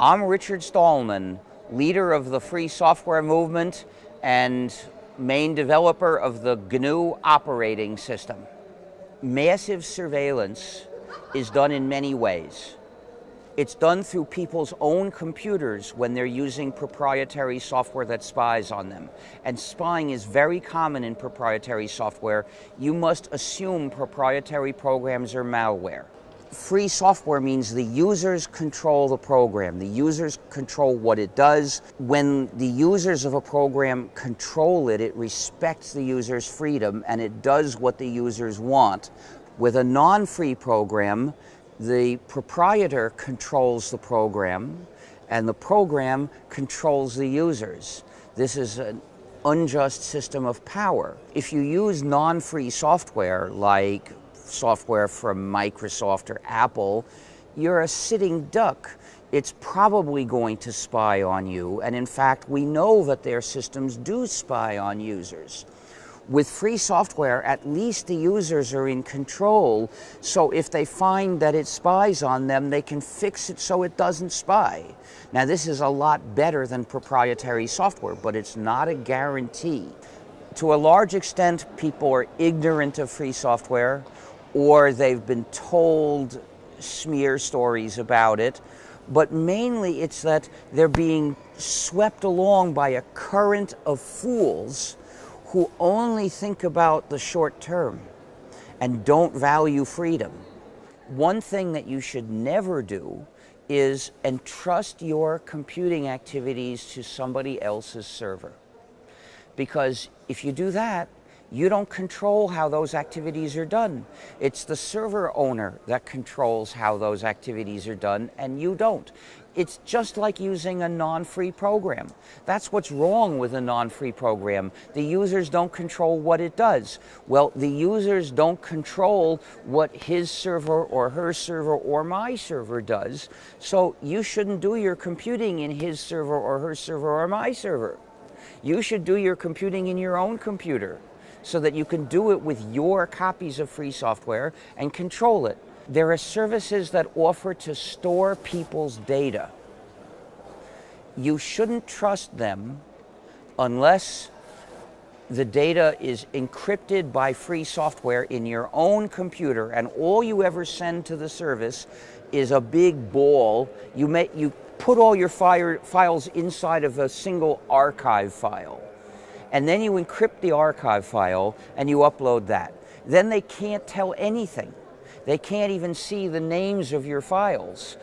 I'm Richard Stallman, leader of the free software movement and main developer of the GNU operating system. Massive surveillance is done in many ways. It's done through people's own computers when they're using proprietary software that spies on them. And spying is very common in proprietary software. You must assume proprietary programs are malware. Free software means the users control the program. The users control what it does. When the users of a program control it, it respects the user's freedom and it does what the users want. With a non-free program, the proprietor controls the program and the program controls the users. This is an unjust system of power. If you use non-free software like software from Microsoft or Apple, you're a sitting duck. It's probably going to spy on you, and in fact we know that their systems do spy on users. With free software, at least the users are in control, so if they find that it spies on them, they can fix it so it doesn't spy. Now this is a lot better than proprietary software, but it's not a guarantee. To a large extent, people are ignorant of free software, or they've been told smear stories about it, but mainly it's that they're being swept along by a current of fools who only think about the short term and don't value freedom. One thing that you should never do is entrust your computing activities to somebody else's server. Because if you do that, you don't control how those activities are done. It's the server owner that controls how those activities are done, and you don't. It's just like using a non-free program. That's what's wrong with a non-free program. The users don't control what it does. Well, the users don't control what his server or her server or my server does, so you shouldn't do your computing in his server or her server or my server. You should do your computing in your own computer, so that you can do it with your copies of free software and control it. There are services that offer to store people's data. You shouldn't trust them unless the data is encrypted by free software in your own computer, and all you ever send to the service is a big ball. You put all your files inside of a single archive file. And then you encrypt the archive file and you upload that. Then they can't tell anything. They can't even see the names of your files.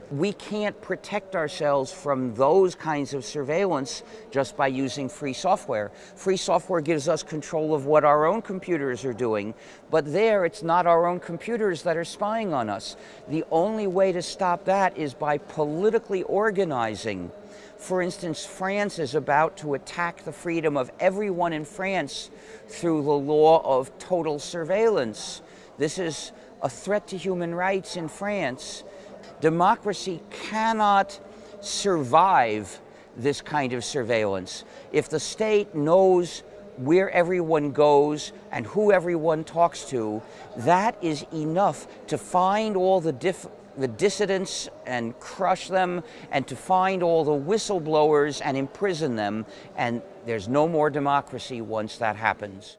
We can't protect ourselves from those kinds of surveillance just by using free software. Free software gives us control of what our own computers are doing, but there it's not our own computers that are spying on us. The only way to stop that is by politically organizing. For instance, France is about to attack the freedom of everyone in France through the law of total surveillance. This is a threat to human rights in France. Democracy cannot survive this kind of surveillance. If the state knows where everyone goes and who everyone talks to, that is enough to find all the dissidents and crush them, and to find all the whistleblowers and imprison them, and there's no more democracy once that happens.